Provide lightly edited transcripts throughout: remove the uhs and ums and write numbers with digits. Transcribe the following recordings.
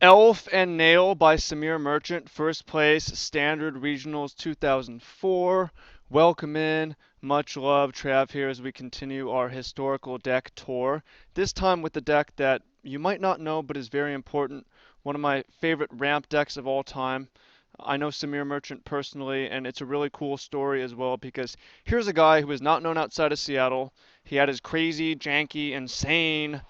Elf and Nail by Samir Merchant, first place, Standard Regionals 2004. Welcome in, much love, Trav here as we continue our historical deck tour. This time with the deck that you might not know but is very important, one of my favorite ramp decks of all time. I know Samir Merchant personally, and it's a really cool story as well because here's a guy who is not known outside of Seattle. He had his crazy, janky, insane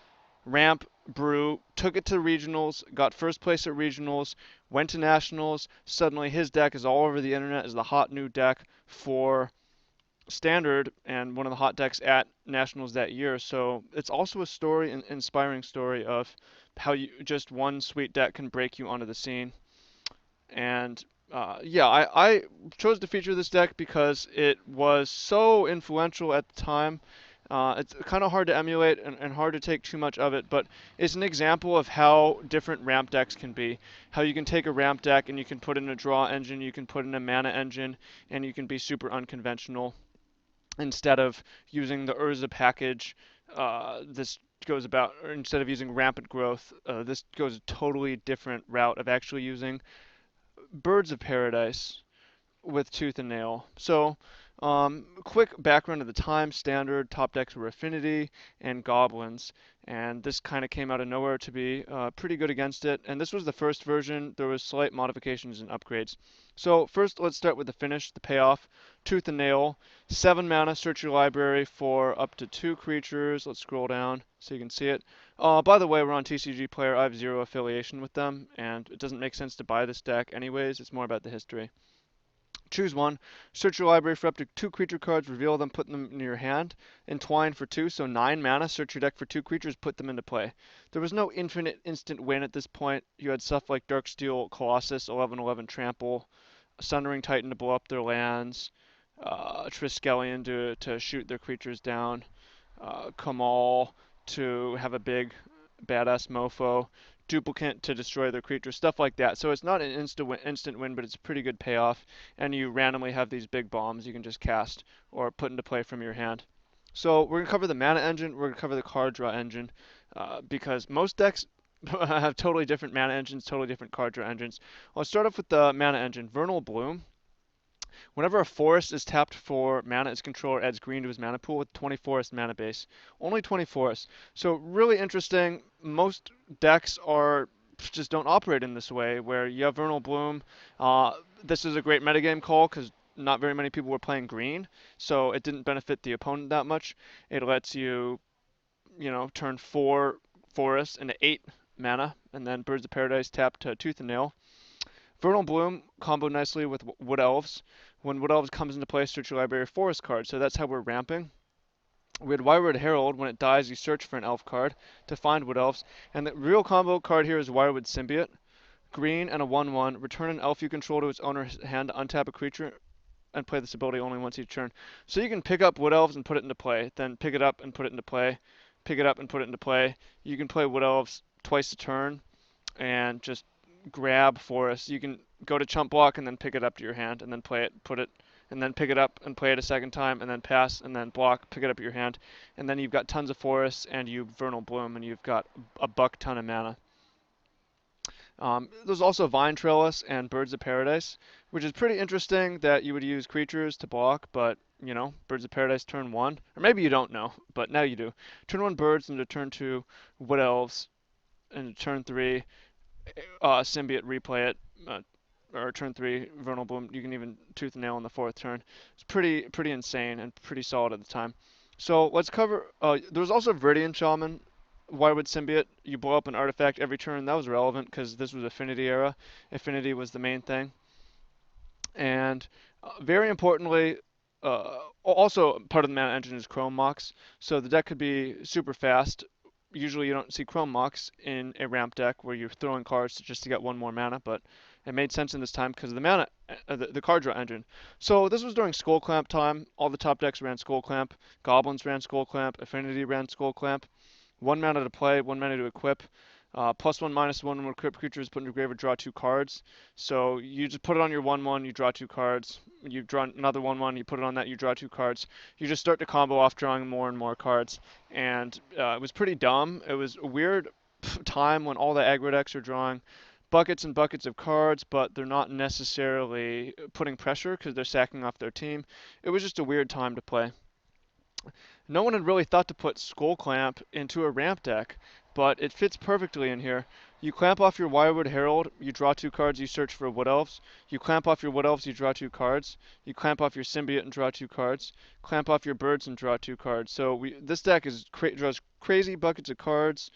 ramp brew, took it to regionals, got first place at regionals, went to nationals. Suddenly his deck is all over the internet as the hot new deck for standard and one of the hot decks at nationals that year. So it's also a story, an inspiring story of how you just one sweet deck can break you onto the scene. And yeah, I chose to feature this deck because it was so influential at the time. It's kind of hard to emulate and hard to take too much of it, but it's an example of how different ramp decks can be. How you can take a ramp deck and you can put in a draw engine, you can put in a mana engine, and you can be super unconventional. Instead of using the Urza package, this goes about, or instead of using rampant growth, this goes a totally different route of actually using Birds of Paradise with Tooth and Nail. So, quick background of the time: standard top decks were Affinity and Goblins, and this kind of came out of nowhere to be pretty good against it. And this was the first version. There was slight modifications and upgrades. So first, let's start with the finish, the payoff. Tooth and Nail, 7 mana. Search your library for up to 2 creatures. Let's scroll down so you can see it. By the way, we're on TCG Player. I have zero affiliation with them, and it doesn't make sense to buy this deck anyways. It's more about the history. Choose one. Search your library for up to 2 creature cards. Reveal them. Put them in your hand. Entwine for 2, so 9 mana. Search your deck for 2 creatures. Put them into play. There was no infinite instant win at this point. You had stuff like Darksteel Colossus, 11/11 Trample, Sundering Titan to blow up their lands, Triskelion to shoot their creatures down, Kamal to have a big badass mofo, Duplicant to destroy their creatures, stuff like that. So it's not an instant win, but it's a pretty good payoff. And you randomly have these big bombs you can just cast or put into play from your hand. So we're gonna cover the mana engine. We're gonna cover the card draw engine because most decks have totally different mana engines, totally different card draw engines. Let's start off with the mana engine. Vernal Bloom. Whenever a forest is tapped for mana, its controller adds green to his mana pool with 20 forest mana base. Only 20 forests. So really interesting. Most decks are just don't operate in this way, where you have Vernal Bloom. This is a great metagame call because not very many people were playing green, so it didn't benefit the opponent that much. It lets you, turn 4 forests into 8 mana, and then Birds of Paradise tap to Tooth and Nail. Vernal Bloom combo nicely with Wood Elves. When Wood Elves comes into play, search your library of forest cards. So that's how we're ramping. We had Wirewood Herald. When it dies, you search for an elf card to find Wood Elves. And the real combo card here is Wirewood Symbiote. Green and a 1/1. Return an elf you control to its owner's hand to untap a creature and play this ability only once each turn. So you can pick up Wood Elves and put it into play. Then pick it up and put it into play. Pick it up and put it into play. You can play Wood Elves twice a turn and just grab forest. You can go to chump block and then pick it up to your hand and then play it, put it, and then pick it up and play it a second time and then pass and then block, pick it up at your hand. And then you've got tons of forests and you Vernal Bloom and you've got a buck ton of mana. There's also Vine Trellis and Birds of Paradise, which is pretty interesting that you would use creatures to block, but Birds of Paradise turn 1, or maybe you don't know, but now you do. Turn 1 birds into turn 2 Wood Elves, and turn 3 Symbiote replay it, or turn 3 Vernal Bloom. You can even Tooth and Nail on the 4th turn. It's pretty insane and pretty solid at the time. So let's cover. There was also Viridian Shaman. Wirewood Symbiote. You blow up an artifact every turn. That was relevant because this was Affinity era. Affinity was the main thing. And very importantly, also part of the mana engine is Chrome Mox. So the deck could be super fast. Usually you don't see Chrome Mox in a ramp deck where you're throwing cards just to get 1 more mana, but it made sense in this time because of the mana, the card draw engine. So this was during Skull Clamp time. All the top decks ran Skull Clamp. Goblins ran Skull Clamp. Affinity ran Skull Clamp. 1 mana to play, 1 mana to equip. +1, -1 when equipped creatures put into grave or draw 2 cards. So you just put it on your 1/1, you draw 2 cards. You draw another 1/1, you put it on that, you draw 2 cards. You just start to combo off drawing more and more cards. And it was pretty dumb. It was a weird time when all the aggro decks are drawing buckets and buckets of cards, but they're not necessarily putting pressure because they're sacking off their team. It was just a weird time to play. No one had really thought to put Skull Clamp into a ramp deck, but it fits perfectly in here. You clamp off your Wirewood Herald, you draw 2 cards, you search for Wood Elves. You clamp off your Wood Elves, you draw 2 cards. You clamp off your Symbiote and draw 2 cards. Clamp off your Birds and draw 2 cards. So this deck draws crazy buckets of cards,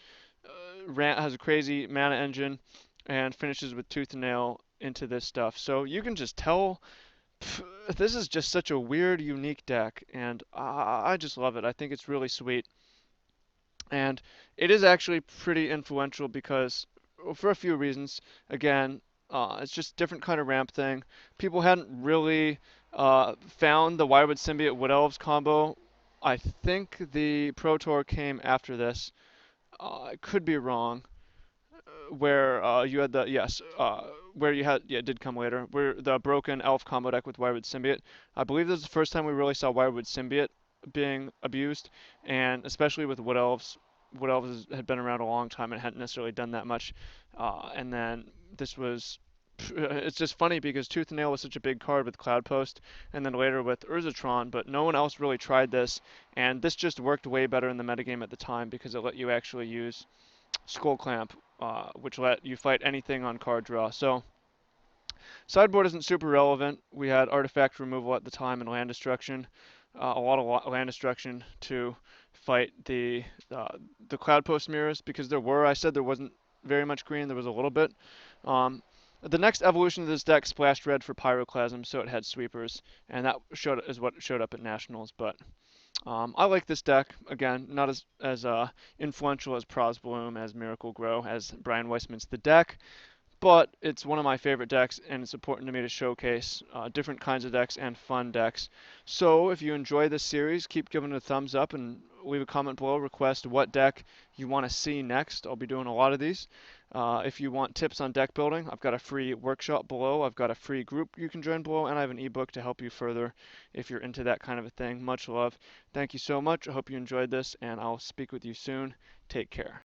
has a crazy mana engine, and finishes with Tooth and Nail into this stuff. So you can just tell this is just such a weird, unique deck, and I just love it. I think it's really sweet, and it is actually pretty influential because, well, for a few reasons. Again, it's just different kind of ramp thing. People hadn't really found the Wirewood Symbiote Wood Elves combo. I think the Pro Tour came after this. I could be wrong where you had the yes, where you had yeah, it did come later. Where the broken elf combo deck with Wirewood Symbiote. I believe this is the first time we really saw Wirewood Symbiote being abused, and especially with Wood Elves. Wood Elves had been around a long time and hadn't necessarily done that much. And then this was. It's just funny because Tooth and Nail was such a big card with Cloud Post, and then later with Urzatron, but no one else really tried this, and this just worked way better in the metagame at the time because it let you actually use Skull Clamp, which let you fight anything on card draw. So sideboard isn't super relevant. We had artifact removal at the time and land destruction, a lot of land destruction to fight the cloud post mirrors because I said there wasn't very much green. There was a little bit. Um, the next evolution of this deck splashed red for Pyroclasm, so it had sweepers, and that is what showed up at Nationals. But I like this deck. Again, not as influential as Prosbloom, as Miracle Grow, as Brian Weissman's The Deck, but it's one of my favorite decks, and it's important to me to showcase different kinds of decks and fun decks. So if you enjoy this series, keep giving it a thumbs up and leave a comment below. Request what deck you want to see next. I'll be doing a lot of these. If you want tips on deck building, I've got a free workshop below. I've got a free group you can join below, and I have an ebook to help you further if you're into that kind of a thing. Much love. Thank you so much. I hope you enjoyed this, and I'll speak with you soon. Take care.